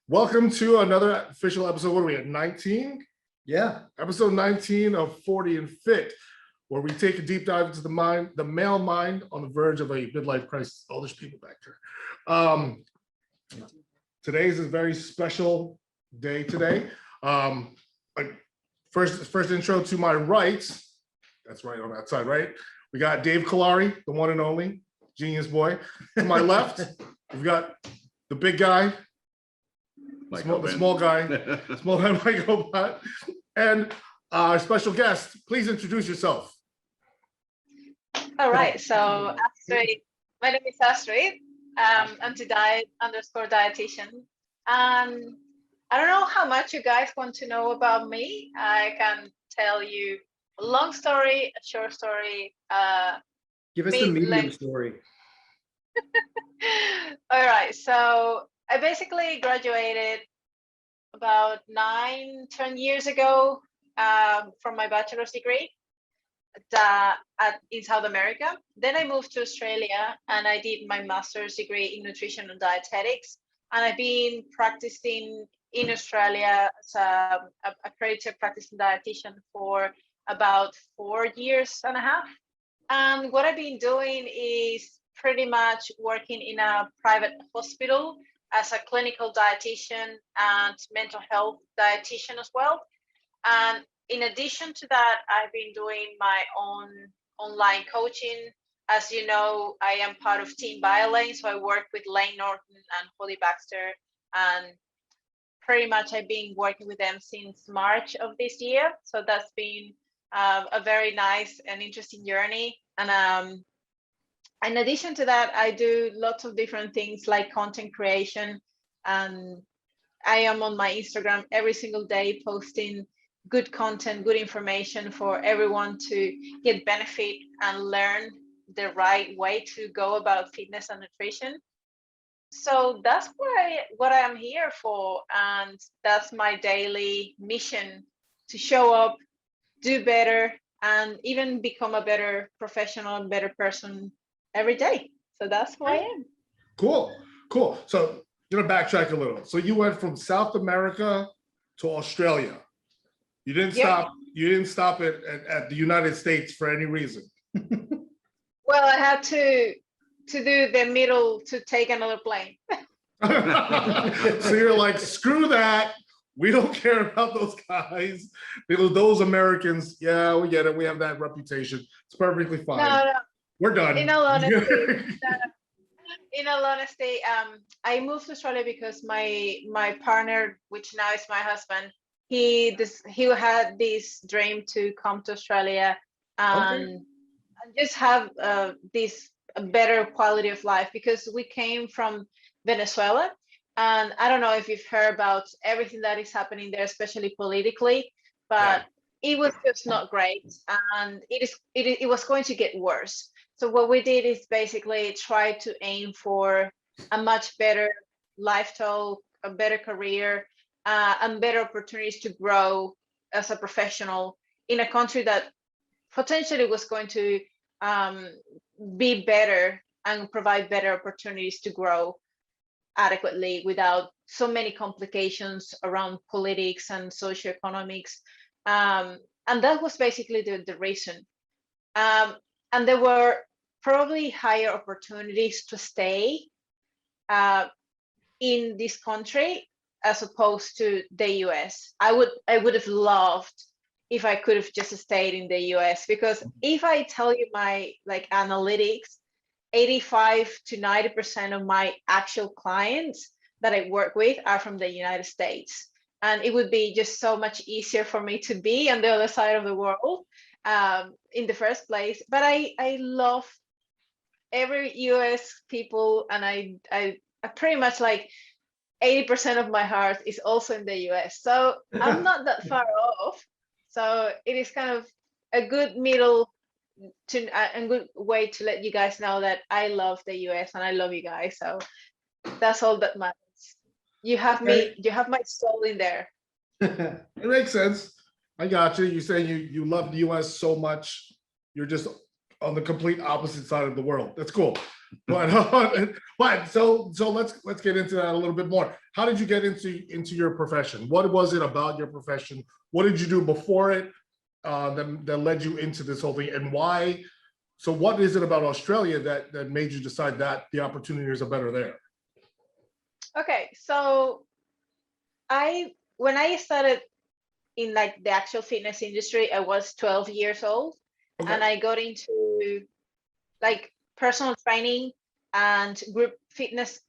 Welcome to another official episode. What are we at, 19? Yeah. Episode 19 of 40 and Fit, where we take a deep dive into the male mind on the verge of a midlife crisis. Oh, there's people back there. Today is a very special day today. First intro to my right, that's right on that side, right? We got Dave Kalari, the one and only, genius boy. To my left, we've got the big guy, the small guy, Mike Obot, and our special guest. Please introduce yourself. All right, so Astrid, my name is Astrid, Antidiet_dietitian. And I don't know how much you guys want to know about me. I can tell you a long story, a short story. Give us the medium story. All right, so I basically graduated about 10 years ago from my bachelor's degree in South America. Then I moved to Australia and I did my master's degree in nutrition and dietetics. And I've been practicing in Australia as a accredited practicing dietitian for about 4.5 years. And what I've been doing is pretty much working in a private hospital as a clinical dietitian and mental health dietitian as well. And in addition to that, I've been doing my own online coaching. As you know, I am part of Team BioLane, so I work with Lane Norton and Holly Baxter, and pretty much I've been working with them since March of this year. So that's been a very nice and interesting journey. And in addition to that, I do lots of different things like content creation. And I am on my Instagram every single day posting good content, good information for everyone to get benefit and learn the right way to go about fitness and nutrition. So that's what I am here for. And that's my daily mission, to show up, do better, and even become a better professional and better person every day. So that's who I am. Cool. So I'm gonna backtrack a little. So you went from South America to Australia. You didn't stop. You didn't stop at the United States for any reason. Well, I had to do the middle to take another plane. So you're like, screw that. We don't care about those guys. Those Americans. Yeah, we get it. We have that reputation. It's perfectly fine. No. We're done. In all honesty, I moved to Australia because my partner, which now is my husband, he had this dream to come to Australia and just have this better quality of life, because we came from Venezuela, and I don't know if you've heard about everything that is happening there, especially politically, but it was just not great, and it was going to get worse. So what we did is basically try to aim for a much better lifestyle, a better career, and better opportunities to grow as a professional in a country that potentially was going to be better and provide better opportunities to grow adequately without so many complications around politics and socioeconomics. And that was basically the reason. And there were probably higher opportunities to stay in this country as opposed to the US. I would have loved if I could have just stayed in the US, because if I tell you my analytics, 85 to 90% of my actual clients that I work with are from the United States. And it would be just so much easier for me to be on the other side of the world in the first place. But I love every US people, and I pretty much 80% of my heart is also in the US. So I'm not that far off. So it is kind of a good middle to a good way to let you guys know that I love the US and I love you guys. So that's all that matters. You have me, you have my soul in there. It makes sense. I got you. You're saying you love the US so much, you're just on the complete opposite side of the world. That's cool. But so let's get into that a little bit more. How did you get into your profession? What was it about your profession? What did you do before it that led you into this whole thing, and why? So what is it about Australia that made you decide that the opportunities are better there? Okay, so when I started in like the actual fitness industry, I was 12 years old. Okay. And I got into like personal training and group fitness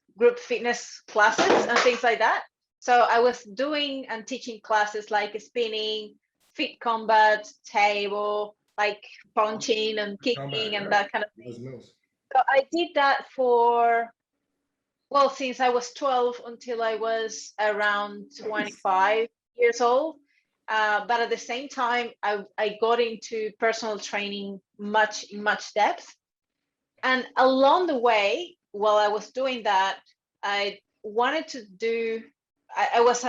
classes and things like that. So I was doing and teaching classes like spinning, fit combat, table, like punching and kicking and that kind of thing. So I did that for, well, since I was 12 until I was around 25 years old. But at the same time, I got into personal training in much depth. And along the way, while I was doing that, I wanted to do, I was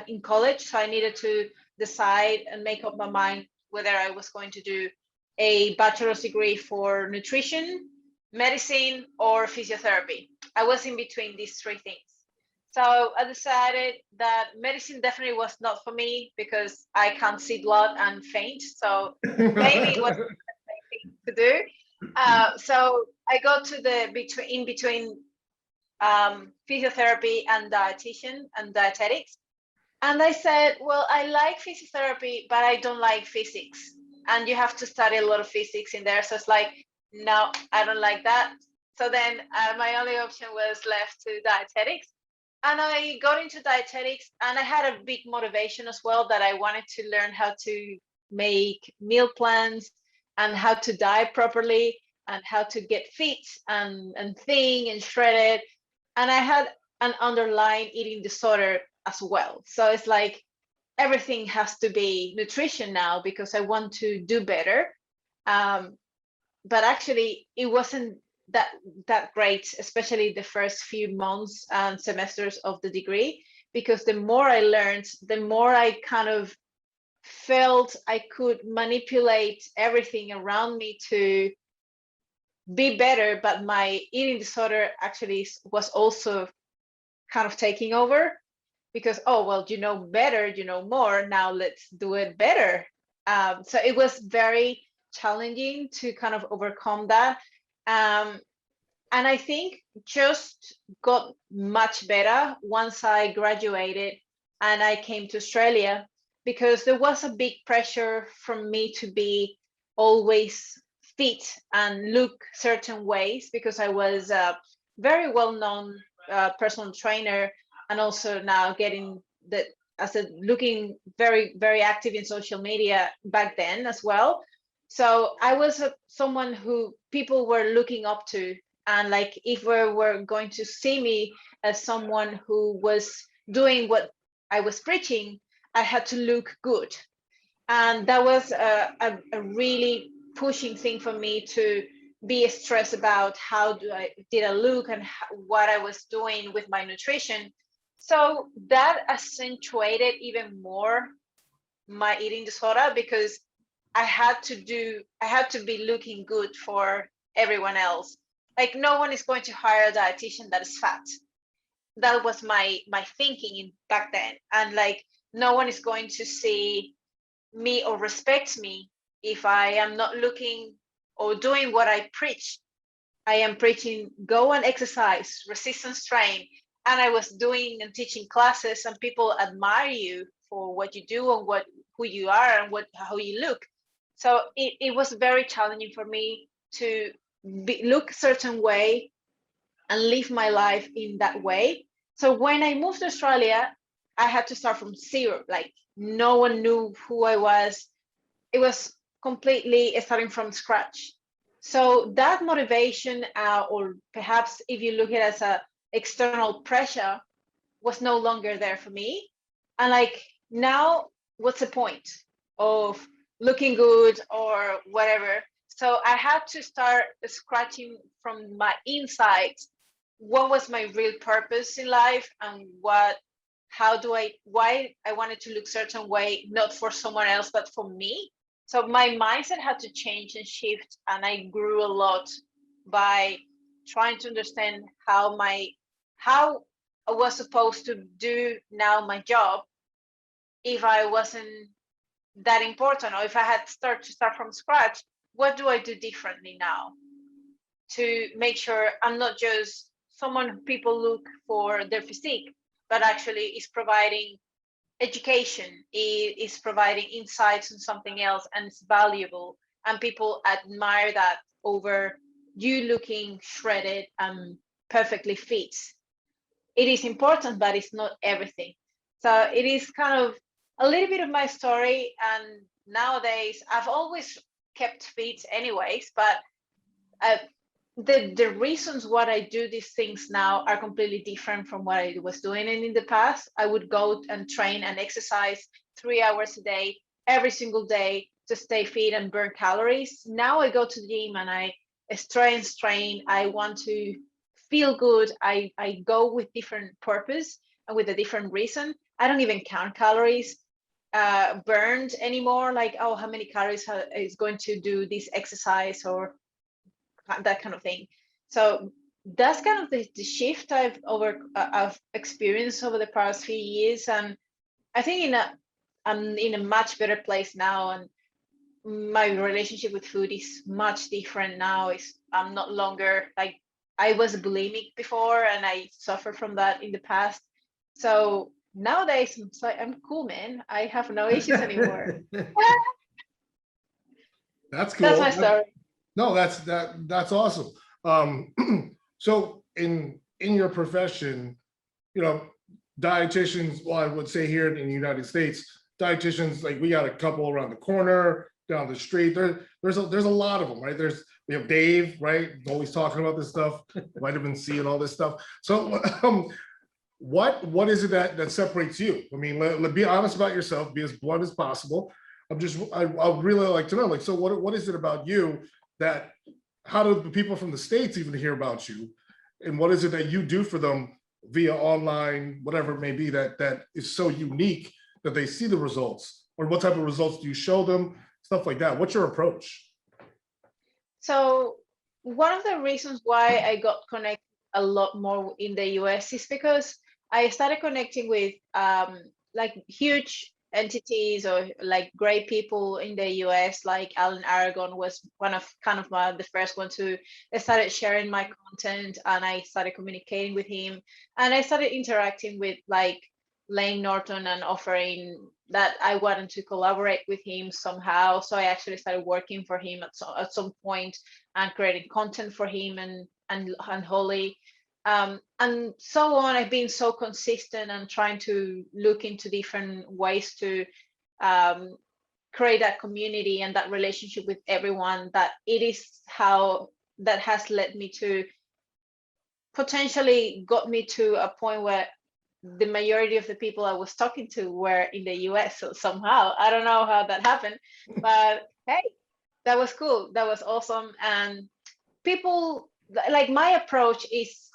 in college, so I needed to decide and make up my mind whether I was going to do a bachelor's degree for nutrition, medicine, or physiotherapy. I was in between these three things. So I decided that medicine definitely was not for me because I can't see blood and faint. So maybe it was the right thing to do. So I got to the between physiotherapy and dietitian and dietetics. And I said, well, I like physiotherapy, but I don't like physics. And you have to study a lot of physics in there. So it's like, no, I don't like that. So then my only option was left to dietetics. And I got into dietetics, and I had a big motivation as well that I wanted to learn how to make meal plans and how to diet properly and how to get fit and thin and shredded. And I had an underlying eating disorder as well. So it's like everything has to be nutrition now because I want to do better. But actually, it wasn't that great, especially the first few months and semesters of the degree, because the more I learned, the more I kind of felt I could manipulate everything around me to be better, but my eating disorder actually was also kind of taking over because, oh, well, you know better, you know more, now let's do it better. So it was very challenging to kind of overcome that. And I think just got much better once I graduated and I came to Australia, because there was a big pressure from me to be always fit and look certain ways, because I was a very well-known personal trainer, and also now getting that as a looking very, very active in social media back then as well. So I was someone who people were looking up to, and like if we were going to see me as someone who was doing what I was preaching, I had to look good. And that was a really pushing thing for me to be stressed about how did I look and what I was doing with my nutrition. So that accentuated even more my eating disorder, because I had to be looking good for everyone else. Like no one is going to hire a dietitian that is fat. That was my thinking back then. And like no one is going to see me or respect me if I am not looking or doing what I preach. I am preaching go and exercise, resistance train. And I was doing and teaching classes, and people admire you for what you do and who you are and how you look. So it was very challenging for me to look a certain way and live my life in that way. So when I moved to Australia, I had to start from zero. Like no one knew who I was. It was completely starting from scratch. So that motivation, or perhaps if you look at it as a external pressure, was no longer there for me. And like now, what's the point of looking good or whatever? So I had to start scratching from my insides. What was my real purpose in life, and why I wanted to look certain way, not for someone else, but for me. So my mindset had to change and shift, and I grew a lot by trying to understand how I was supposed to do now my job if I wasn't that important, or if I had to start from scratch. What do I do differently now to make sure I'm not just someone who people look for their physique, but actually is providing education, is providing insights on something else, and it's valuable, and people admire that over you looking shredded and perfectly fit. It is important, but it's not everything. So it is kind of a little bit of my story. And nowadays, I've always kept fit anyways, but the reasons why I do these things now are completely different from what I was doing in the past. I would go and train and exercise 3 hours a day, every single day, to stay fit and burn calories. Now I go to the gym and I strain. I want to feel good. I go with different purpose and with a different reason. I don't even count calories burned anymore, like, oh, how many calories is going to do this exercise or that kind of thing. So that's kind of the shift I've experienced over the past few years, and I think I'm in a much better place now, and my relationship with food is much different now. I'm not longer like, I was bulimic before, and I suffered from that in the past. So nowadays I'm cool, man. I have no issues anymore. That's cool. That's my story. No, that's awesome. So in your profession, you know, dietitians, well, I would say here in the United States, dietitians, like, we got a couple around the corner, down the street. There's a lot of them, right? We have Dave, right? Always talking about this stuff, vitamin C and all this stuff. So what is it that separates you? I mean, let be honest about yourself, be as blunt as possible. I'd really like to know, like, so what is it about you that, how do the people from the States even hear about you? And what is it that you do for them via online, whatever it may be, that is so unique that they see the results? Or what type of results do you show them? Stuff like that. What's your approach? So one of the reasons why I got connected a lot more in the US is because I started connecting with like huge entities or like great people in the US, like Alan Aragon was one of the first ones who started sharing my content, and I started communicating with him, and I started interacting with like Lane Norton and offering that I wanted to collaborate with him somehow. So I actually started working for him at some point and creating content for him and Holly. And so on. I've been so consistent and trying to look into different ways to create that community and that relationship with everyone, that it is how that has led me to potentially got me to a point where the majority of the people I was talking to were in the US. So somehow, I don't know how that happened, but hey, that was cool. That was awesome. And people, like, my approach is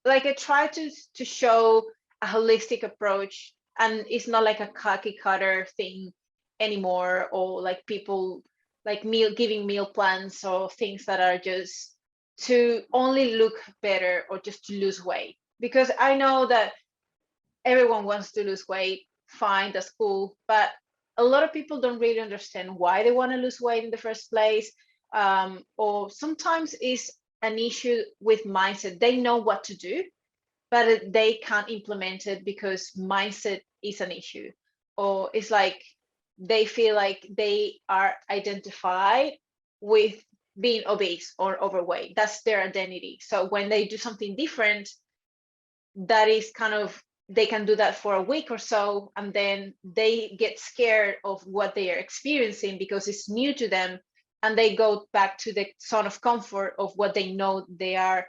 like, I try to show a holistic approach, and it's not like a cookie cutter thing anymore, or like people like giving meal plans or things that are just to only look better or just to lose weight. Because I know that everyone wants to lose weight, fine, that's cool, but a lot of people don't really understand why they want to lose weight in the first place, or sometimes it's an issue with mindset. They know what to do, but they can't implement it because mindset is an issue, or it's like they feel like they are identified with being obese or overweight. That's their identity. So when they do something different, that is kind of, they can do that for a week or so, and then they get scared of what they are experiencing because it's new to them, and they go back to the zone of comfort of what they know they are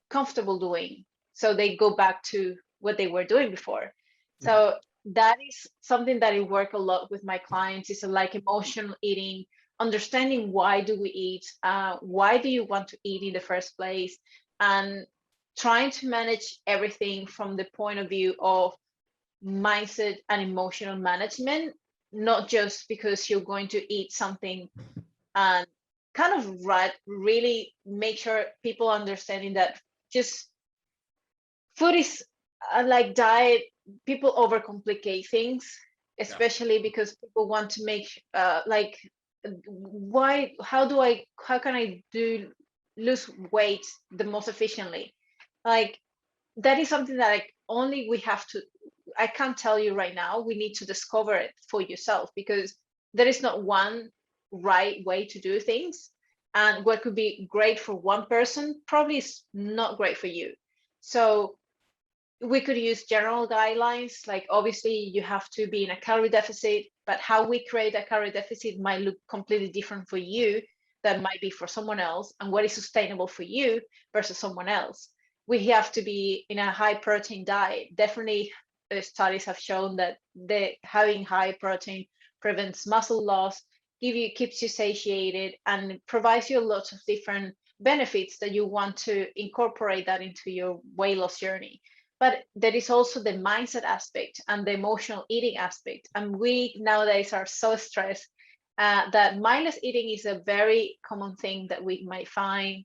comfortable doing. So they go back to what they were doing before. So that is something that I work a lot with my clients, is like emotional eating, understanding why do we eat, why do you want to eat in the first place, and trying to manage everything from the point of view of mindset and emotional management, not just because you're going to eat something and kind of really make sure people understanding that just food is like diet, people overcomplicate things, especially because people want to make like how can I lose weight the most efficiently? Like that is something that like only we have to, I can't tell you right now, we need to discover it for yourself, because there is not one right way to do things, and what could be great for one person probably is not great for you. So we could use general guidelines, like obviously you have to be in a calorie deficit, but how we create a calorie deficit might look completely different for you than might be for someone else, and what is sustainable for you versus someone else. We have to be in a high protein diet. Definitely studies have shown that having high protein prevents muscle loss, keeps you satiated, and provides you a lot of different benefits that you want to incorporate that into your weight loss journey. But there is also the mindset aspect and the emotional eating aspect. And we nowadays are so stressed that mindless eating is a very common thing that we might find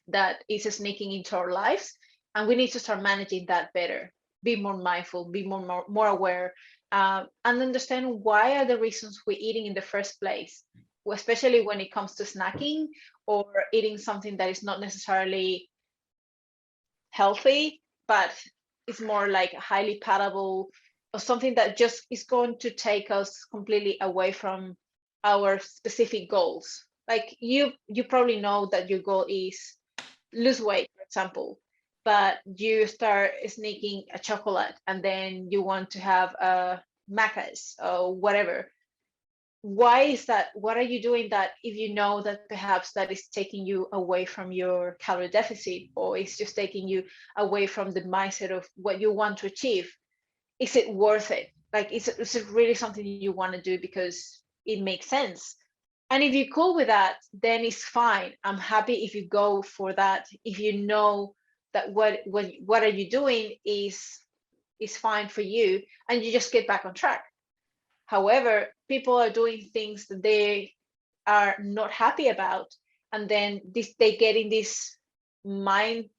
that is sneaking into our lives. And we need to start managing that better, be more mindful, be more aware, and understand why are the reasons we're eating in the first place, especially when it comes to snacking or eating something that is not necessarily healthy, but it's more like highly palatable, or something that just is going to take us completely away from our specific goals. Like you probably know that your goal is lose weight, for example, but you start sneaking a chocolate and then you want to have a macas or whatever. Why is that? What are you doing that if you know that perhaps that is taking you away from your calorie deficit, or it's just taking you away from the mindset of what you want to achieve? Is it worth it? Like, is it really something you want to do because it makes sense? And if you're cool with that, then it's fine. I'm happy if you go for that. If you know that what are you doing is fine for you, and you just get back on track. However, people are doing things that they are not happy about, and then they get in this mind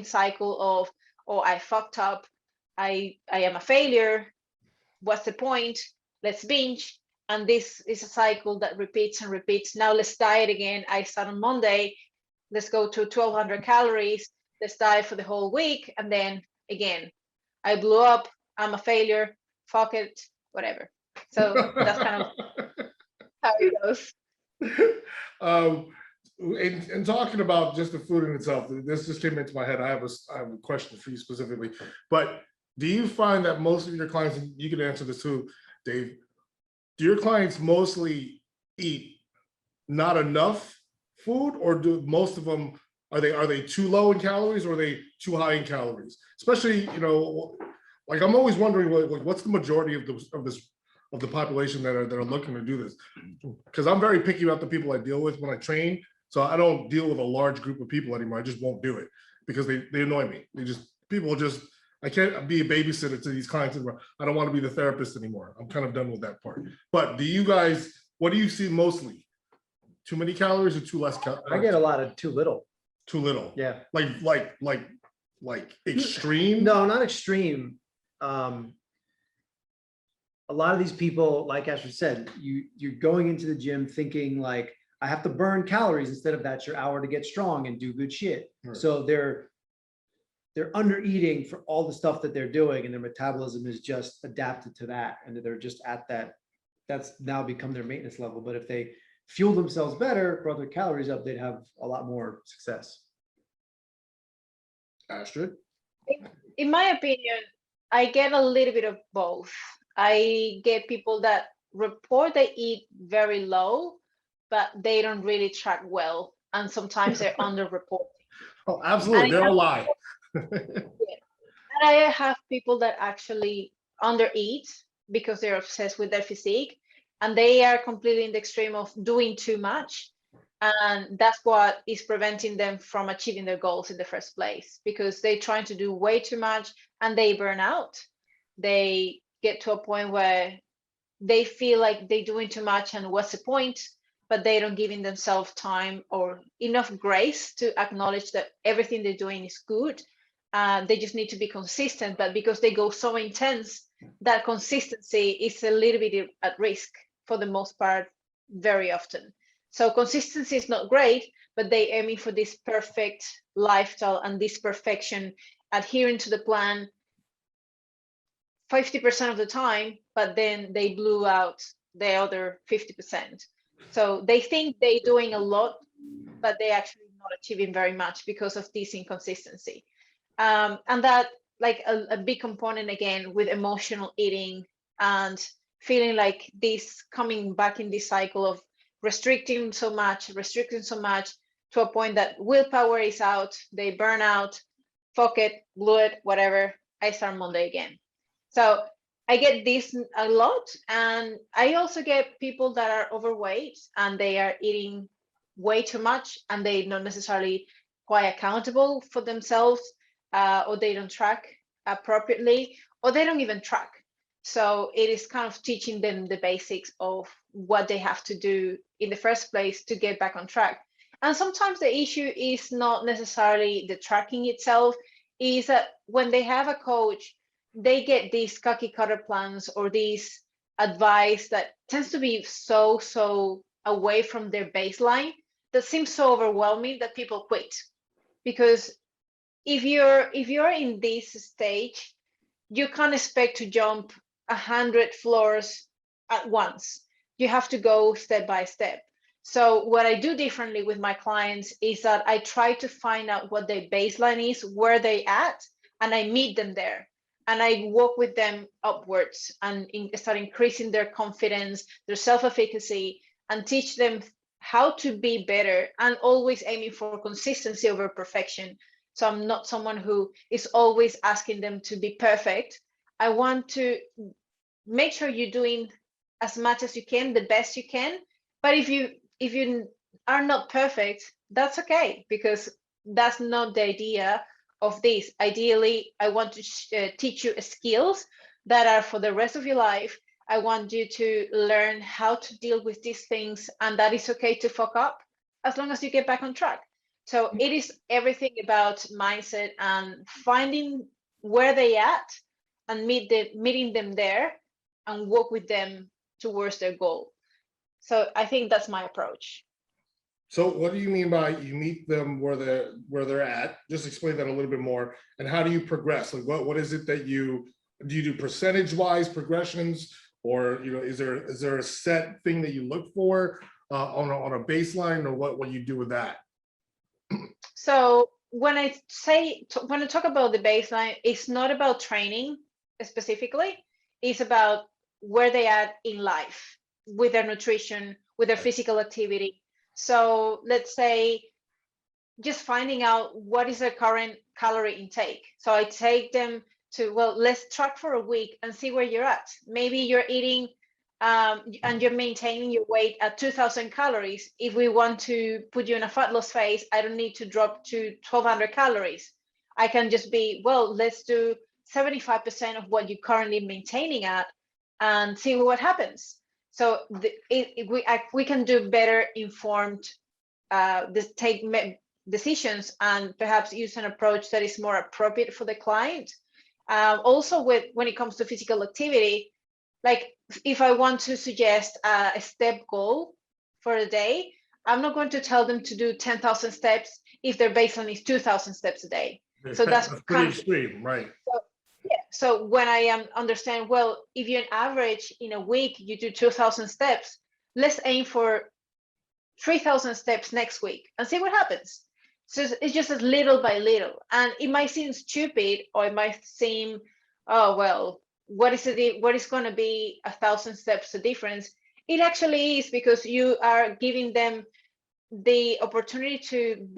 cycle of, oh, I fucked up, I am a failure, what's the point, let's binge. And this is a cycle that repeats and repeats. Now let's diet again. I start on Monday, let's go to 1200 calories, let's diet for the whole week, and then again, I blew up, I'm a failure, fuck it, whatever. So that's kind of how it goes. And talking about just the food in itself, this just came into my head. I have a question for you specifically. But do you find that most of your clients, and you can answer this too, Dave, do your clients mostly eat not enough food, or do most of them, are they too low in calories, or are they too high in calories? Especially, like I'm always wondering, like what's the majority of the population that are looking to do this? Because I'm very picky about the people I deal with when I train. So I don't deal with a large group of people anymore. I just won't do it because they annoy me. I can't be a babysitter to these clients anymore. I don't want to be the therapist anymore. I'm kind of done with that part. But do you guys, what do you see mostly? Too many calories or too less calories? I get a lot of too little. Too little. Yeah. Like extreme? No, not extreme. A lot of these people, like Astrid said, you're going into the gym thinking like, I have to burn calories. Instead of that's your hour to get strong and do good shit. Right. So they're under eating for all the stuff that they're doing, and their metabolism is just adapted to that, and they're just at that. That's now become their maintenance level. But if they fuel themselves better, brought their calories up, they'd have a lot more success. Astrid? In my opinion, I get a little bit of both. I get people that report they eat very low, but they don't really track well, and sometimes they're underreporting. Oh, absolutely, they're a lie. And I have people that actually undereat because they're obsessed with their physique, and they are completely in the extreme of doing too much, and that's what is preventing them from achieving their goals in the first place, because they're trying to do way too much and they burn out. They get to a point where they feel like they're doing too much, and what's the point? but they don't giving themselves time or enough grace to acknowledge that everything they're doing is good. They just need to be consistent, but because they go so intense, that consistency is a little bit at risk for the most part, very often. So consistency is not great, but they aiming for this perfect lifestyle and this perfection, adhering to the plan 50% of the time, but then they blew out the other 50%. So they think they're doing a lot, but they actually not achieving very much because of this inconsistency. And that like a big component again with emotional eating and feeling like this coming back in this cycle of restricting so much to a point that willpower is out, they burn out, fuck it, blew it, whatever, I start Monday again. So I get this a lot. And I also get people that are overweight and they are eating way too much and they're not necessarily quite accountable for themselves, or they don't track appropriately, or they don't even track. So it is kind of teaching them the basics of what they have to do in the first place to get back on track. And sometimes the issue is not necessarily the tracking itself, is that when they have a coach, they get these cookie cutter plans or these advice that tends to be so away from their baseline, that seems so overwhelming that people quit. Because if you're in this stage, you can't expect to jump 100 floors at once. You have to go step by step. So what I do differently with my clients is that I try to find out what their baseline is, where they at, and I meet them there. And I work with them upwards and start increasing their confidence, their self-efficacy, and teach them how to be better, and always aiming for consistency over perfection. So I'm not someone who is always asking them to be perfect. I want to make sure you're doing as much as you can, the best you can. But if you are not perfect, that's okay, because that's not the idea of this. Ideally, I want to teach you skills that are for the rest of your life. I want you to learn how to deal with these things, and that is okay to fuck up as long as you get back on track. So it is everything about mindset and finding where they at and meeting them there and work with them towards their goal. So I think that's my approach. So what do you mean by you meet them where they're at? Just explain that a little bit more. And how do you progress? Like what is it that do you do percentage-wise progressions, or is there a set thing that you look for on a baseline, or what you do with that? So when I talk about the baseline, it's not about training specifically. It's about where they are in life with their nutrition, with their physical activity. So let's say just finding out what is their current calorie intake. So I take them to, well, let's track for a week and see where you're at. Maybe you're eating and you're maintaining your weight at 2,000 calories. If we want to put you in a fat loss phase, I don't need to drop to 1,200 calories. I can just be, well, let's do 75% of what you're currently maintaining at and see what happens. So we can do better informed decisions, and perhaps use an approach that is more appropriate for the client. Also, when it comes to physical activity, like if I want to suggest a step goal for a day, I'm not going to tell them to do 10,000 steps if their baseline is 2,000 steps a day. So that's pretty extreme, right? So when I understand, well, if you on average in a week you do 2,000 steps, let's aim for 3,000 steps next week and see what happens. So it's just as little by little, and it might seem stupid, or it might seem, oh well, what is going to be 1,000 steps the difference? It actually is, because you are giving them the opportunity to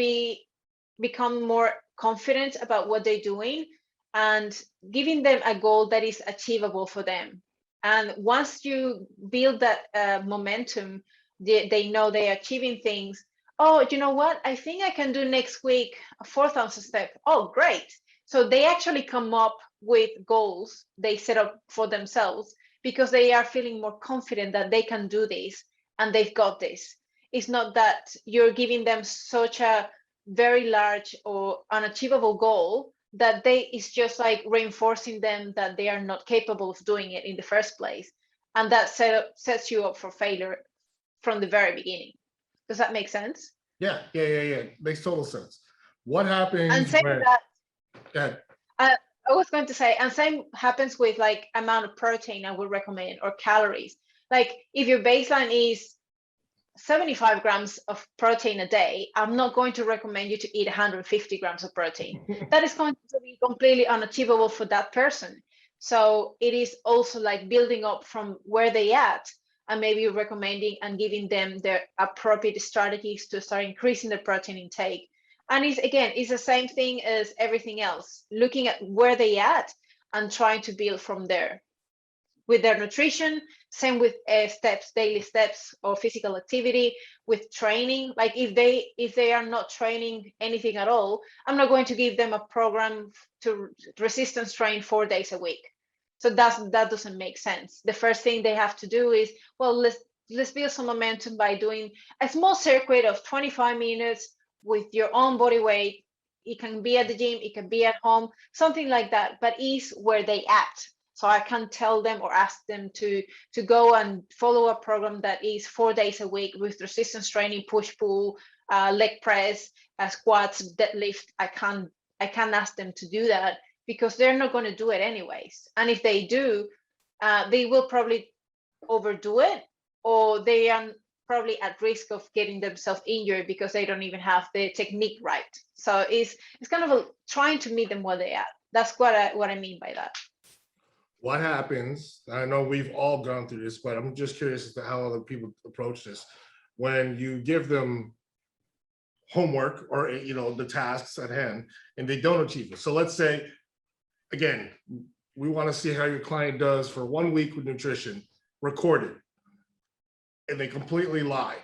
become more confident about what they're doing, and giving them a goal that is achievable for them. And once you build that momentum, they know they're achieving things. Oh, you know what? I think I can do next week 4,000 steps. Oh, great. So they actually come up with goals they set up for themselves, because they are feeling more confident that they can do this and they've got this. It's not that you're giving them such a very large or unachievable goal that it's just like reinforcing them that they are not capable of doing it in the first place. And that sets you up for failure from the very beginning. Does that make sense? Yeah. Makes total sense. What happens And same when, with that, go ahead. I was going to say, and same happens with like amount of protein I would recommend or calories. Like if your baseline is 75 grams of protein a day, I'm not going to recommend you to eat 150 grams of protein. That is going to be completely unachievable for that person. So it is also like building up from where they at, and maybe recommending and giving them their appropriate strategies to start increasing their protein intake. And it's the same thing as everything else, looking at where they at and trying to build from there. With their nutrition, same with daily steps or physical activity, with training. Like if they are not training anything at all, I'm not going to give them a program to resistance train 4 days a week. So that doesn't make sense. The first thing they have to do is, well, let's build some momentum by doing a small circuit of 25 minutes with your own body weight. It can be at the gym, it can be at home, something like that, but is where they at. So I can tell them or ask them to go and follow a program that is 4 days a week with resistance training, push pull, leg press, squats, deadlift. I can ask them to do that because they're not going to do it anyways. And if they do, they will probably overdo it, or they are probably at risk of getting themselves injured because they don't even have the technique right. So it's kind of trying to meet them where they are. That's what I mean by that. What happens, I know we've all gone through this, but I'm just curious as to how other people approach this. When you give them homework or, the tasks at hand and they don't achieve it. So let's say, again, we want to see how your client does for 1 week with nutrition, record it, and they completely lie,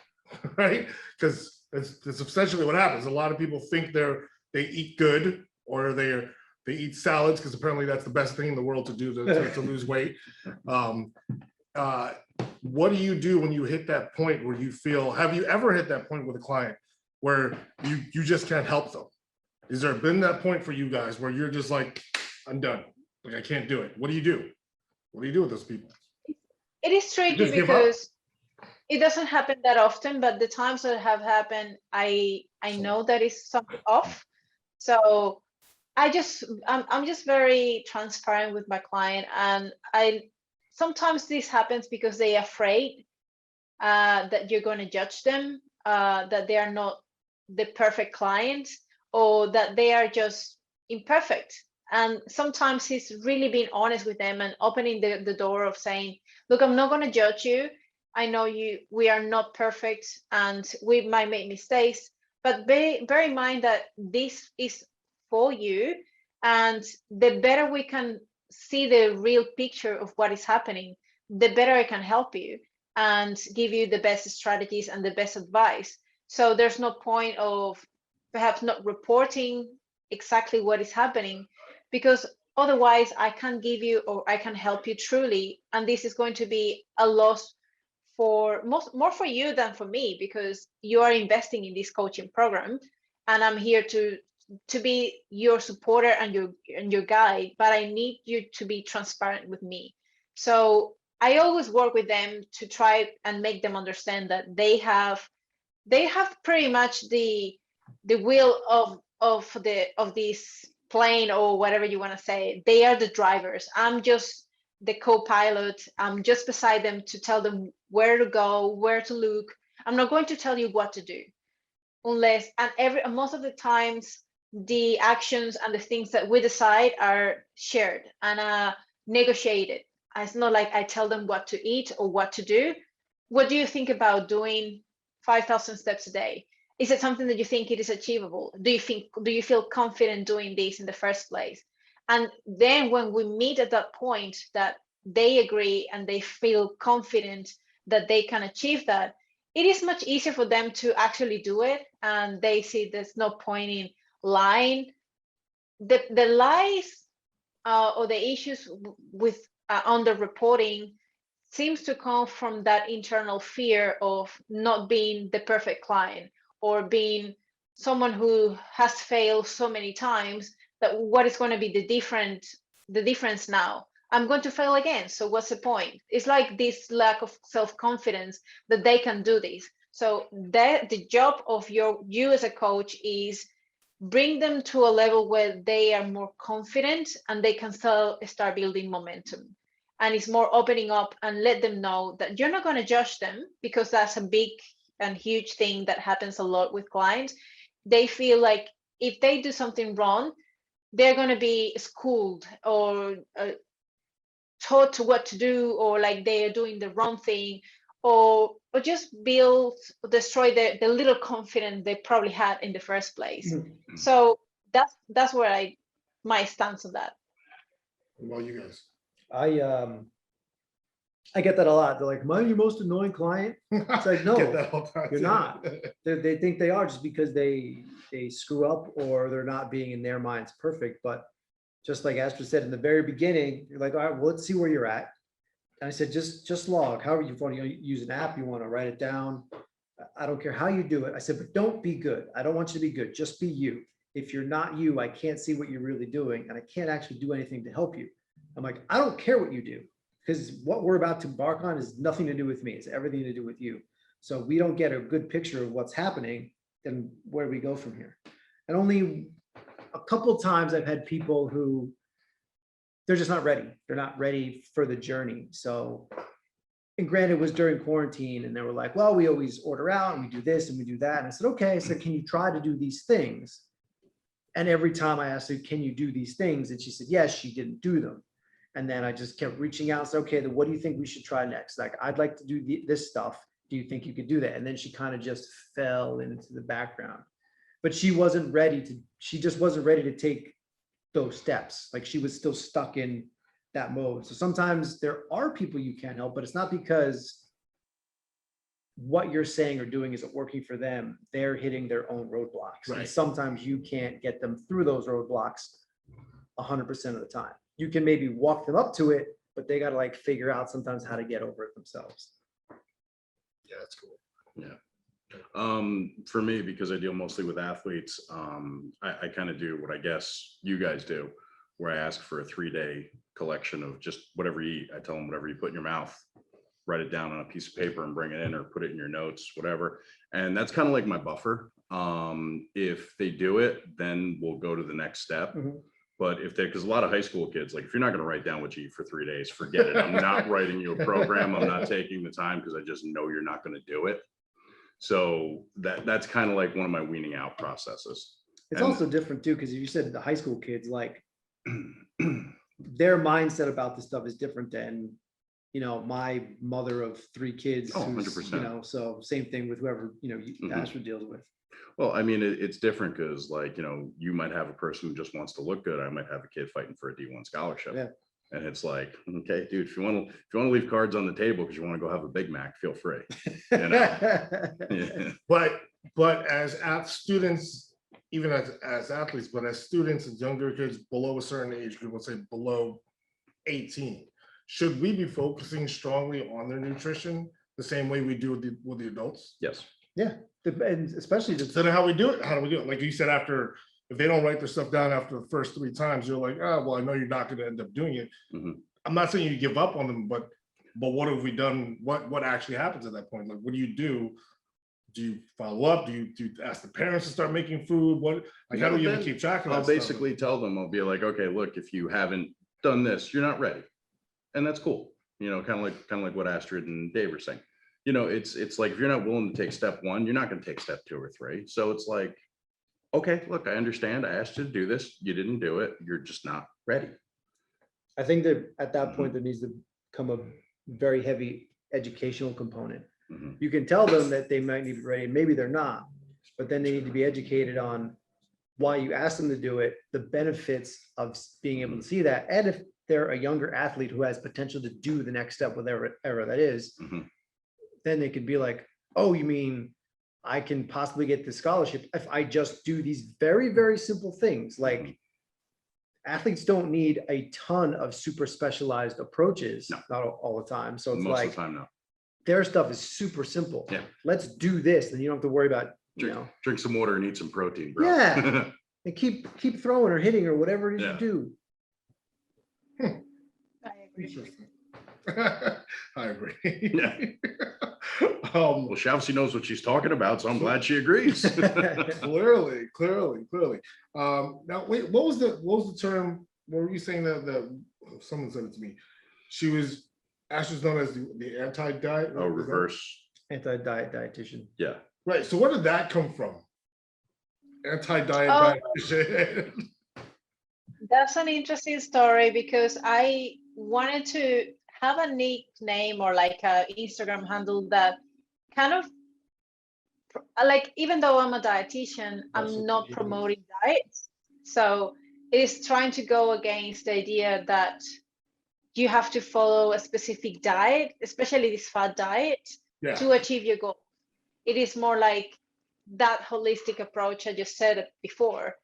right? Because it's essentially what happens. A lot of people think they eat good, or they eat salads because apparently that's the best thing in the world to do to lose weight. What do you do when you hit that point where you feel, have you ever hit that point with a client where you just can't help them? Is there been that point for you guys where you're just like, I'm done, like I can't do it? What do you do? What do you do with those people? It is tricky because it doesn't happen that often, but the times that have happened, I know that is something off. So I'm just very transparent with my client, and sometimes this happens because they're afraid that you're going to judge them, that they are not the perfect client, or that they are just imperfect. And sometimes he's really being honest with them and opening the door of saying, look, I'm not going to judge you. I know we are not perfect and we might make mistakes, but bear in mind that this is for you. And the better we can see the real picture of what is happening, the better I can help you and give you the best strategies and the best advice. So there's no point of perhaps not reporting exactly what is happening, because otherwise I can't give you or I can help you truly. And this is going to be a loss for more for you than for me, because you are investing in this coaching program and I'm here to be your supporter and your guide, but I need you to be transparent with me. So I always work with them to try and make them understand that they have pretty much the wheel of this plane, or whatever you want to say. They are the drivers. I'm just the co-pilot. I'm just beside them to tell them where to go, where to look. I'm not going to tell you what to do, unless, and most of the times the actions and the things that we decide are shared and negotiated. It's not like I tell them what to eat or what to do. What do you think about doing 5,000 steps a day? Is it something that you think it is achievable? Do you feel confident doing this in the first place? And then when we meet at that point that they agree and they feel confident that they can achieve that, it is much easier for them to actually do it. And they see there's no point in lying. The lies or the issues with under reporting seems to come from that internal fear of not being the perfect client or being someone who has failed so many times that what is going to be the difference now? I'm going to fail again. So what's the point? It's like this lack of self-confidence that they can do this. So the job of you as a coach is bring them to a level where they are more confident and they can start building momentum. And it's more opening up and let them know that you're not going to judge them, because that's a big and huge thing that happens a lot with clients. They feel like if they do something wrong, they're going to be schooled or taught to what to do, or like they are doing the wrong thing, or just destroy the little confidence they probably had in the first place. So that's where my stance on that. What about you guys? I get that a lot. They're like, "Am I your most annoying client?" It's like, no, Get that all the time, you're too. not. They think they are just because they screw up or they're not being in their minds perfect. But just like Astrid said in the very beginning, you're like, all right, well, let's see where you're at. And I said, just log. However you want to use an app, you want to write it down. I don't care how you do it. I said, but don't be good. I don't want you to be good. Just be you. If you're not you, I can't see what you're really doing, and I can't actually do anything to help you. I'm like, I don't care what you do, because what we're about to embark on is nothing to do with me. It's everything to do with you. So we don't get a good picture of what's happening, then where do we go from here? And only a couple of times I've had people who they're just not ready. They're not ready for the journey. So, and granted, it was during quarantine, and they were like, well, we always order out and we do this and we do that. And I said, okay. I said, can you try to do these things? And every time I asked her, can you do these things? And she said, yes, she didn't do them. And then I just kept reaching out and said, okay, then what do you think we should try next? Like, I'd like to do this stuff. Do you think you could do that? And then she kind of just fell into the background. But she just wasn't ready to take those steps. Like, she was still stuck in that mode. So sometimes there are people you can't help, but it's not because what you're saying or doing isn't working for them. They're hitting their own roadblocks. Right. And sometimes you can't get them through those roadblocks 100% of the time. You can maybe walk them up to it, but they got to like figure out sometimes how to get over it themselves. Yeah, that's cool. Yeah. For me, because I deal mostly with athletes, I kind of do what I guess you guys do, where I ask for a 3-day collection of just whatever you eat. I tell them whatever you put in your mouth, write it down on a piece of paper and bring it in, or put it in your notes, whatever. And that's kind of like my buffer. If they do it, then we'll go to the next step. But because a lot of high school kids, like, if you're not going to write down what you eat for 3 days, forget it. I'm not writing you a program. I'm not taking the time, because I just know you're not going to do it. So that's kind of like one of my weaning out processes. It's also different too, because you said the high school kids, like their mindset about this stuff is different than, my mother of 3 kids. Oh, who's, 100%. So same thing with whoever, Astrid deals with. Well, I mean, it's different because, like, you might have a person who just wants to look good. I might have a kid fighting for a D1 scholarship. Yeah. And it's like, okay, dude, if you want to leave cards on the table because you want to go have a Big Mac, feel free. Yeah. But as students, even as athletes, but as students and younger kids below a certain age group, let's say below 18, should we be focusing strongly on their nutrition the same way we do with the adults? Yes. Yeah. And especially So then how do we do it? Like you said, if they don't write their stuff down after the first 3 times, you're like, oh, well, I know you're not going to end up doing it. I'm not saying you give up on them, but what have we done? What actually happens at that point? Like, what do you do? Do you follow up? Do you ask the parents to start making food? How do you even keep track of that I'll stuff? basically tell them, I'll be like, okay, look, if you haven't done this, you're not ready. And that's cool. Kind of like what Astrid and Dave are saying. It's like, if you're not willing to take step 1, you're not going to take step 2 or 3. So it's like, okay, look, I understand. I asked you to do this. You didn't do it. You're just not ready. I think that at that point, there needs to come a very heavy educational component. You can tell them that they might need to be ready, and maybe they're not, but then they need to be educated on why you asked them to do it, the benefits of being able to see that. And if they're a younger athlete who has potential to do the next step, whatever that is, then they could be like, oh, you mean I can possibly get the scholarship if I just do these very, very simple things, like athletes don't need a ton of super specialized approaches, No. not all the time. So it's Most of like the time, no. their stuff is super simple. Yeah. Let's do this, then you don't have to worry about, you know, Drink some water and eat some protein, bro. Yeah. and keep throwing or hitting or whatever it is Yeah. you do. I agree. Interesting. I agree. Yeah. Well, she obviously knows what she's talking about, so I'm glad she agrees. Clearly. Now, wait, what was the term? What were you saying that someone said it to me? Astrid's known as the anti-diet. Oh, reverse. Anti-diet dietitian. Yeah. Right. So where did that come from? Anti-diet Oh. dietitian. That's an interesting story because I wanted to have a nickname or like a Instagram handle that kind of like, even though I'm a dietitian, I'm not promoting diets. So it is trying to go against the idea that you have to follow a specific diet, especially this fat diet, Yeah. to achieve your goal. It is more like that holistic approach I just said it before.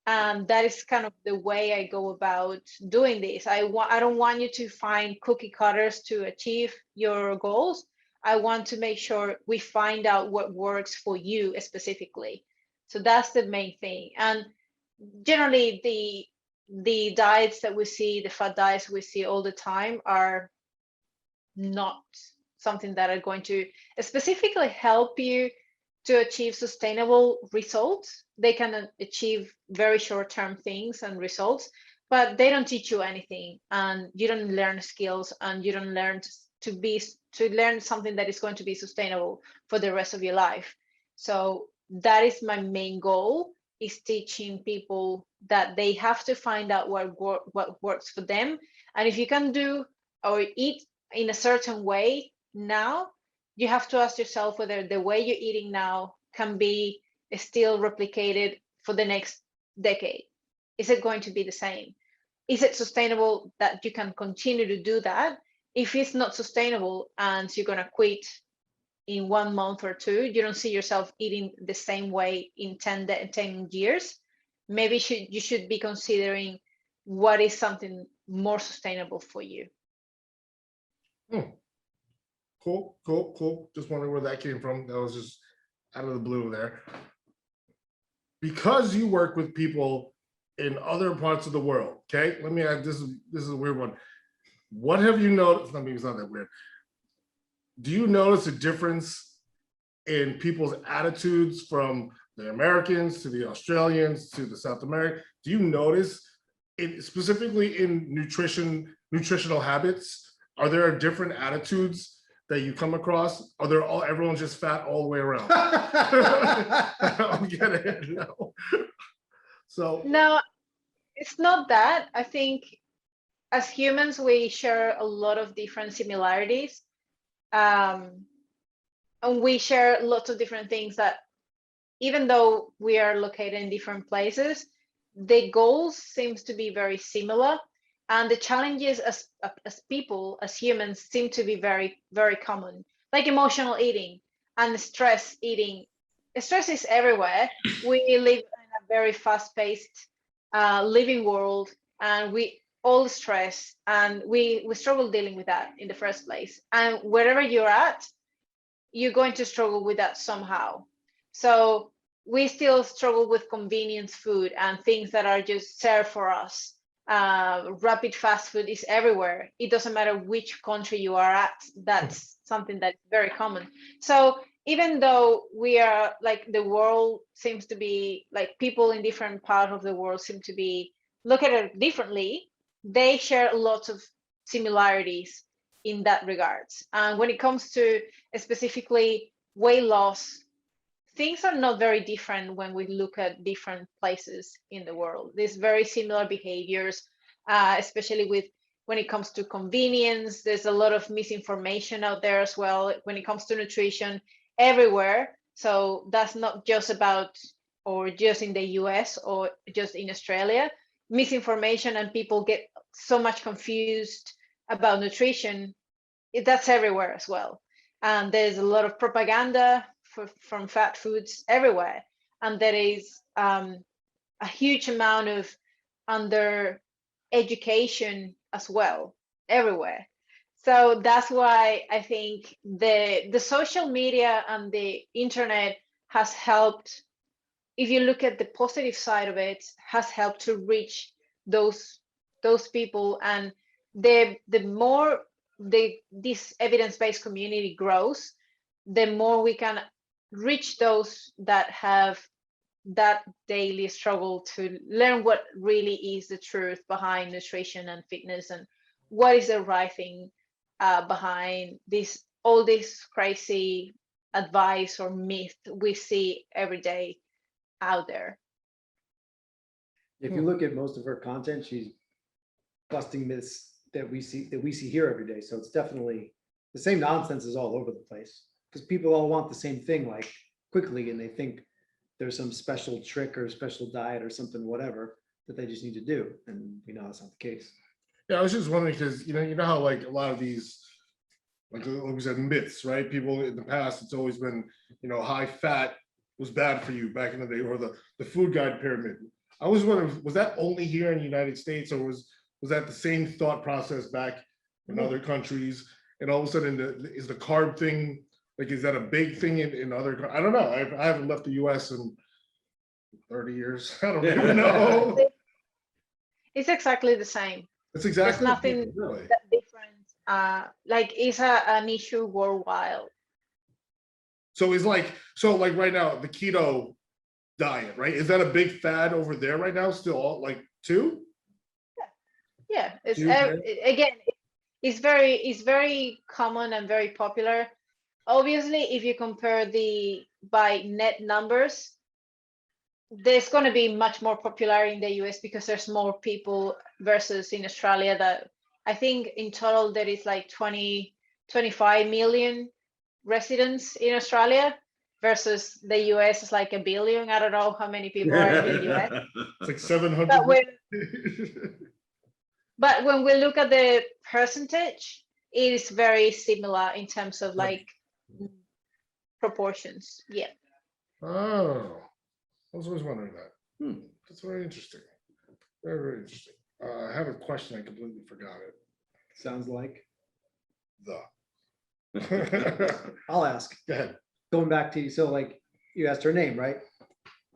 And that is kind of the way I go about doing this. I don't want you to find cookie cutters to achieve your goals. I want to make sure we find out what works for you specifically. So that's the main thing. And generally the diets that we see, the fat diets we see all the time, are not something that are going to specifically help you to achieve sustainable results. They can achieve very short-term things and results, but they don't teach you anything, and you don't learn skills, and you don't learn to learn something that is going to be sustainable for the rest of your life. So that is my main goal, is teaching people that they have to find out what works for them. And if you can do or eat in a certain way now, you have to ask yourself whether the way you're eating now can be still replicated for the next decade. Is it going to be the same? Is it sustainable that you can continue to do that? If it's not sustainable and you're going to quit in 1 month or two, you don't see yourself eating the same way in 10 years, maybe you should be considering what is something more sustainable for you. Cool. Just wondering where that came from. That was just out of the blue there. Because you work with people in other parts of the world, okay? Let me add, this is a weird one. What have you noticed? Maybe it's not that weird. Do you notice a difference in people's attitudes from the Americans to the Australians to the South Americans? Do you notice it specifically in nutritional habits? Are there different attitudes that you come across? Are there everyone's just fat all the way around? I'm kidding. No. So no, it's not that. I think as humans, we share a lot of different similarities. And we share lots of different things that, even though we are located in different places, the goals seems to be very similar. And the challenges as people, as humans, seem to be very, very common, like emotional eating and stress eating. Stress is everywhere. We live in a very fast-paced living world, and we all stress, and we struggle dealing with that in the first place. And wherever you're at, you're going to struggle with that somehow. So we still struggle with convenience food and things that are just served for us. Rapid fast food is everywhere. It doesn't matter which country you are at. That's something that's very common. So even though we are like, the world seems to be like, people in different parts of the world seem to be look at it differently, they share lots of similarities in that regards. And when it comes to specifically weight loss, things are not very different when we look at different places in the world. There's very similar behaviors, especially when it comes to convenience. There's a lot of misinformation out there as well when it comes to nutrition everywhere. So that's not just about, or just in the US or just in Australia. Misinformation, and people get so much confused about nutrition. That's everywhere as well. And there's a lot of propaganda from fat foods everywhere. And there is a huge amount of education as well everywhere. So that's why I think the social media and the internet has helped, if you look at the positive side of it, has helped to reach those people. And the more this evidence-based community grows, the more we can reach those that have that daily struggle to learn what really is the truth behind nutrition and fitness, and what is the right thing behind all this crazy advice or myth we see every day out there. If you look at most of her content, she's busting myths that we see here every day. So it's definitely the same nonsense is all over the place, because people all want the same thing like quickly, and they think there's some special trick or special diet or something, whatever, that they just need to do. And we know that's not the case. Yeah, I was just wondering because you know how like a lot of these, like we said, myths, right? People in the past, it's always been, you know, high fat was bad for you back in the day, or the food guide pyramid. I was wondering, was that only here in the United States, or was that the same thought process back in other countries? And all of a sudden, is the carb thing, like, is that a big thing in other? I don't know. I haven't left the U.S. in 30 years. I don't even know. It's exactly the same. It's exactly There's nothing really. that different. Like it's an issue worldwide. So it's like right now, the keto diet, right? Is that a big fad over there right now? Still, like too? Yeah, it's Huge, again, it's very common and very popular. Obviously, if you compare by net numbers, there's going to be much more popular in the US because there's more people versus in Australia. That I think in total there is like 25 million residents in Australia versus the US is like 1 billion. I don't know how many people are in the US. It's like 700. But when we look at the percentage, it is very similar in terms of like proportions. Yeah. Oh, I was always wondering that. That's very interesting. Very, very interesting. I have a question. I completely forgot it. Sounds like. Go I'll ask. ahead. Going back to you, so like you asked her name, right?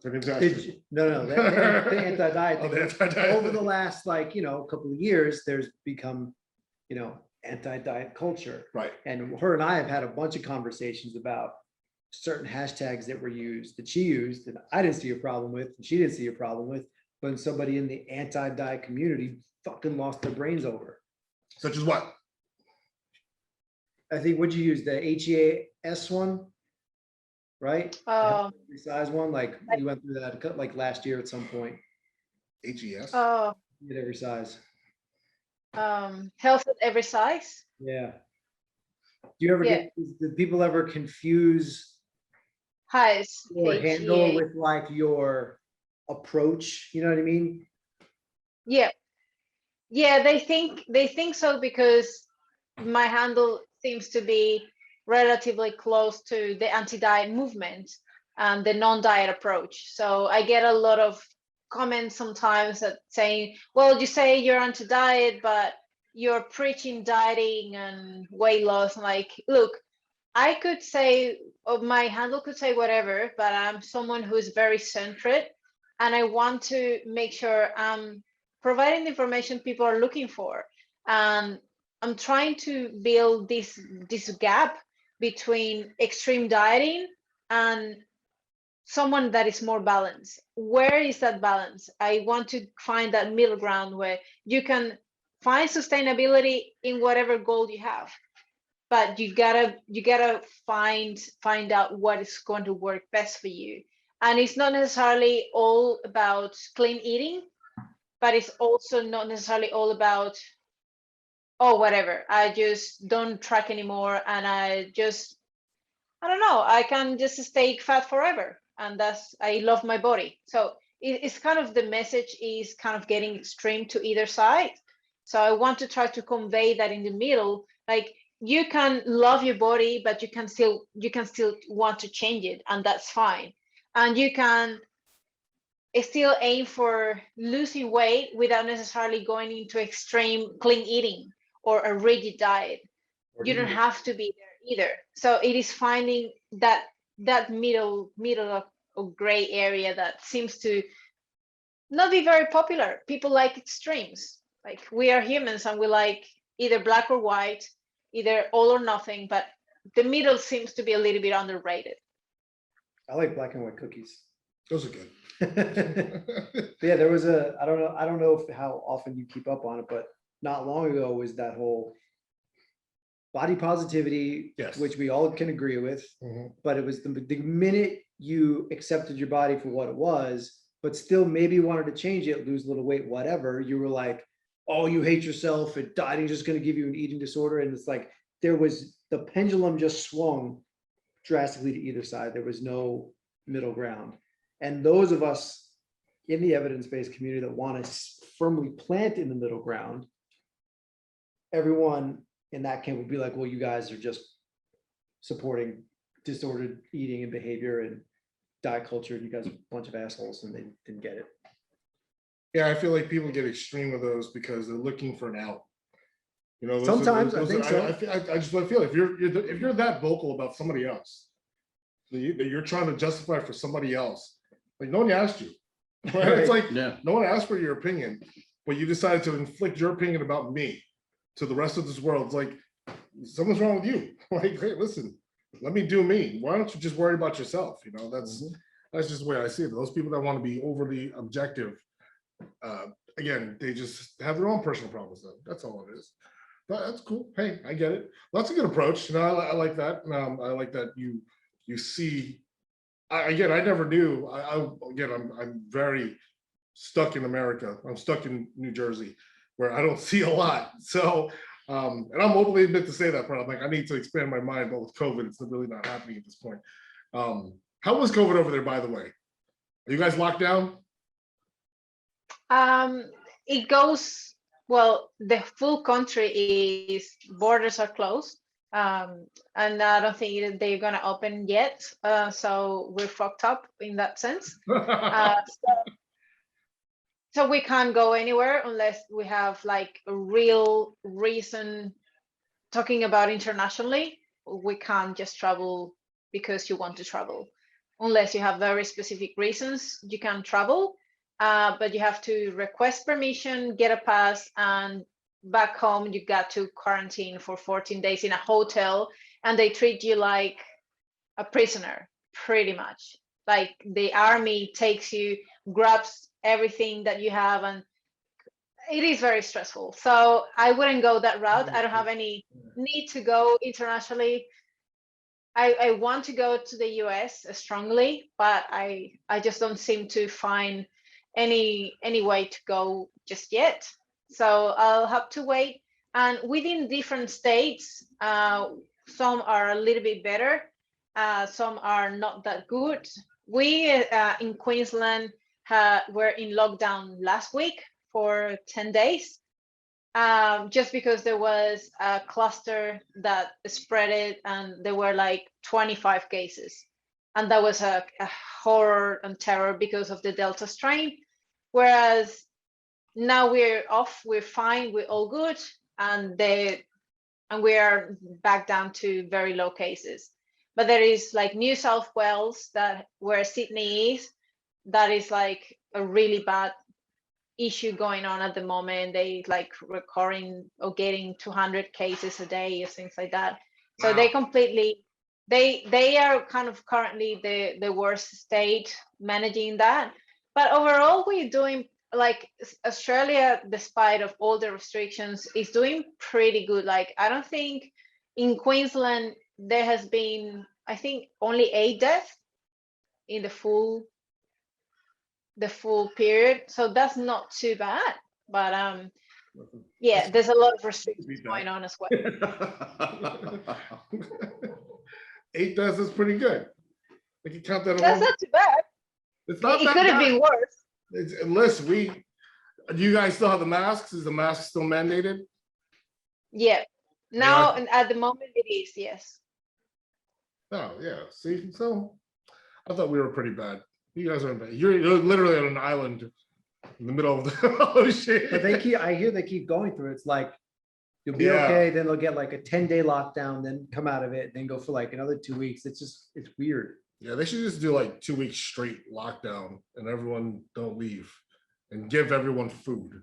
Her name's Did Astrid. you, no, the anti-diet Oh, thing. the anti-diet. Over the last couple of years, there's become, anti-diet culture. Right. And her and I have had a bunch of conversations about certain hashtags that were used, that she used, and I didn't see a problem with, and she didn't see a problem with, but somebody in the anti-diet community fucking lost their brains over. Such as what? I think, would you use the HEAS one? Right? Size one, like we went through that like last year at some point. HES? At every size. Health at every size. Yeah. Do you ever do people ever confuse Highs. your handle with like your approach? You know what I mean? Yeah. Yeah, they think so because my handle seems to be relatively close to the anti-diet movement and the non-diet approach. So I get a lot of comments sometimes that saying, well, you say you're anti-diet, but you're preaching dieting and weight loss. I'm like, look, I could say, or my handle could say whatever, but I'm someone who's very centered and I want to make sure I'm providing the information people are looking for. And I'm trying to build this gap between extreme dieting and someone that is more balanced. Where is that balance? I want to find that middle ground where you can find sustainability in whatever goal you have, but you gotta find out what is going to work best for you. And it's not necessarily all about clean eating, but it's also not necessarily all about, oh, whatever, I just don't track anymore and I don't know, I can just stay fat forever and I love my body. So it's kind of, the message is kind of getting extreme to either side. So I want to try to convey that in the middle, like you can love your body, but you can still want to change it, and that's fine. And you can still aim for losing weight without necessarily going into extreme clean eating or a rigid diet. You don't have to be there either. So it is finding that middle of gray area that seems to not be very popular. People like extremes. Like, we are humans and we like either black or white, either all or nothing, but the middle seems to be a little bit underrated. I like black and white cookies. Those are good. But yeah, there was I don't know how often you keep up on it, but not long ago was that whole body positivity, Yes. which we all can agree with. Mhm. But it was the minute you accepted your body for what it was, but still maybe wanted to change it, lose a little weight, whatever, you were like, oh, you hate yourself, and dieting is just going to give you an eating disorder. And it's like, the pendulum just swung drastically to either side. There was no middle ground. And those of us in the evidence-based community that want to firmly plant in the middle ground, everyone in that camp would be like, well, you guys are just supporting disordered eating and behavior and diet culture, and you guys are a bunch of assholes, and they didn't get it. Yeah, I feel like people get extreme with those because they're looking for an out. You know, Sometimes I think so. I just feel if you're that vocal about somebody else, that you're trying to justify for somebody else, like, no one asked you. Right? It's like, Yeah. no one asked for your opinion, but you decided to inflict your opinion about me to the rest of this world. It's like, something's wrong with you. Like, hey, listen, let me do me. Why don't you just worry about yourself? You know, that's just the way I see it. Those people that want to be overly objective, again, they just have their own personal problems. That's all it is. But that's cool. Hey, I get it. That's a good approach. You know, I like that. I like that you see. I never knew. I'm very stuck in America. I'm stuck in New Jersey, where I don't see a lot. So, and I'm openly admit to say that, but I'm like, I need to expand my mind. But with COVID, it's really not happening at this point. How was COVID over there, by the way? Are you guys locked down? It goes well. The full country is borders are closed, and I don't think they're gonna open yet. So we're fucked up in that sense. So we can't go anywhere unless we have like a real reason. Talking about internationally, we can't just travel because you want to travel, unless you have very specific reasons. You can travel, but you have to request permission, get a pass, and back home you got to quarantine for 14 days in a hotel, and they treat you like a prisoner, pretty much. Like the army takes you, grabs everything that you have, and it is very stressful. So I wouldn't go that route. I don't have any need to go internationally. I want to go to the US strongly, but I just don't seem to find any way to go just yet. So I'll have to wait. And within different states, some are a little bit better, some are not that good. We in Queensland were in lockdown last week for 10 days, just because there was a cluster that spread it, and there were like 25 cases. And that was a horror and terror because of the Delta strain. Whereas now we're off, we're fine, we're all good, and we are back down to very low cases. But there is like New South Wales, that where Sydney is, that is like a really bad issue going on at the moment. They like recording or getting 200 cases a day or things like that. So Wow. they completely, they are kind of currently the worst state managing that. But overall, we're doing, like, Australia, despite of all the restrictions, is doing pretty good. Like, I don't think in Queensland there has been, I think, only 8 deaths in the full period, so that's not too bad. But yeah, there's a lot of restrictions going on as well. 8 deaths is pretty good. We can count that. That's not too bad. It's not It that could have bad. been worse. Listen, do you guys still have the masks? Is the mask still mandated? Yeah. Now, and at the moment it is, yes. Oh yeah. See, so I thought we were pretty bad. You guys are, you're literally on an island in the middle of the ocean. But I hear they keep going through it. It's like, you'll be Yeah. okay, then they'll get like a 10-day lockdown, then come out of it, then go for like another 2 weeks. It's weird. Yeah, they should just do like 2 weeks straight lockdown and everyone don't leave and give everyone food.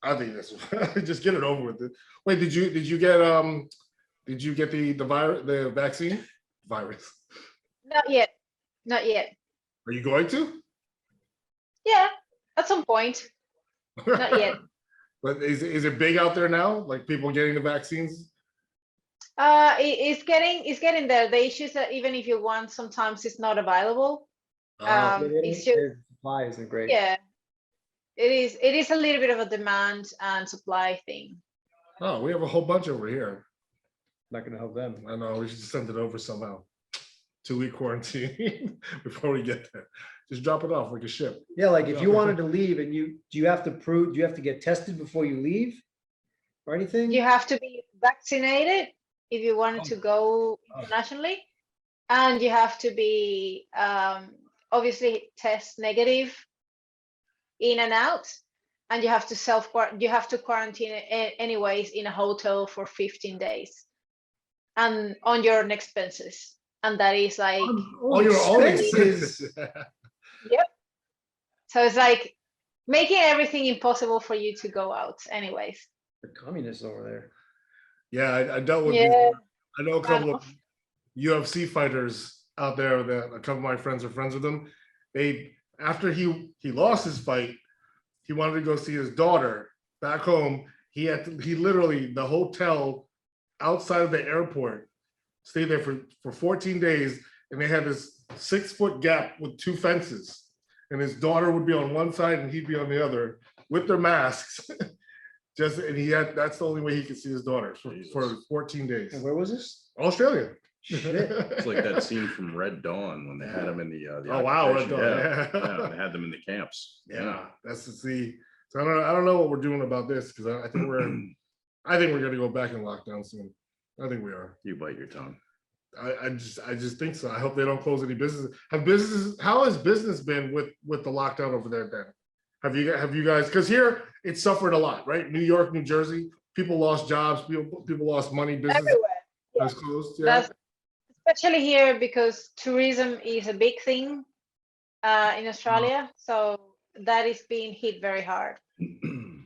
I think that's just get it over with it. Wait, did you get the vaccine? Virus. Not yet. Not yet. Are you going to? Yeah, at some point. Not yet. But is it big out there now? Like people getting the vaccines? It's getting there. The issue is that even if you want, sometimes it's not available. It's just, Their supply isn't great. yeah, it is a little bit of a demand and supply thing. Oh, we have a whole bunch over here. Not gonna help them. I know, we should send it over somehow. 2-week quarantine before we get there. Just drop it off like a ship. Yeah, like if you wanted to leave and do you have to get tested before you leave? Or anything? You have to be vaccinated if you wanted to go internationally, and you have to be obviously test negative in and out, and you have to quarantine anyways in a hotel for 15 days and on your own expenses, and that is like Oh, your own expenses. expenses. yep. So it's like making everything impossible for you to go out anyways. The communists over there. Yeah, I dealt with Yeah. I know a couple of UFC fighters out there that a couple of my friends are friends with them. After he lost his fight, he wanted to go see his daughter back home. He literally, the hotel outside of the airport, stayed there for 14 days, and they had this 6-foot gap with 2 fences. And his daughter would be on one side and he'd be on the other with their masks. That's the only way he could see his daughter for 14 days. And where was this? Australia. Shit. It's like that scene from Red Dawn when they had them in the Oh wow, Red occupation. Dawn, Yeah, yeah. they had them in the camps. Yeah, that's to see. So I don't know what we're doing about this because I think we're gonna go back in lockdown soon. I think we are. You bite your tongue. I just think so. I hope they don't close any businesses. How has business been with the lockdown over there then? Have you guys, because here it suffered a lot, right? New York, New Jersey, people lost jobs, people lost money, business Everywhere. was closed. Yeah. Especially here because tourism is a big thing in Australia, so that is being hit very hard.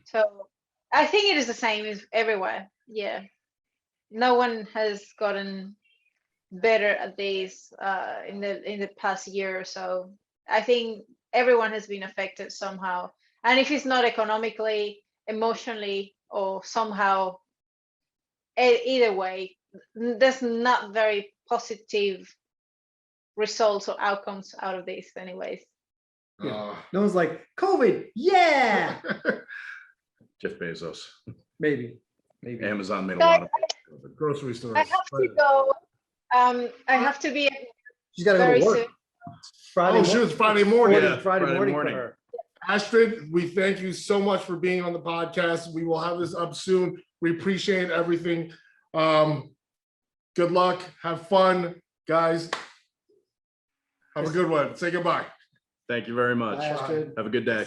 So I think it is the same as everywhere. Yeah, no one has gotten better at this in the past year or so. I think everyone has been affected somehow, and if it's not economically, emotionally, or somehow, either way, there's not very positive results or outcomes out of this anyways. No one's like, COVID, yeah. Jeff Bezos. Maybe. Amazon made a So lot of. Grocery stores. I have to go. I have to be She's gotta go very to work. soon. Friday. Oh, shoot, it's Friday morning. Yeah, Friday Friday morning morning. for her. Astrid, we thank you so much for being on the podcast. We will have this up soon. We appreciate everything. Good luck. Have fun, guys. Have a good one. Say goodbye. Thank you very much. Bye, Astrid. Have a good day.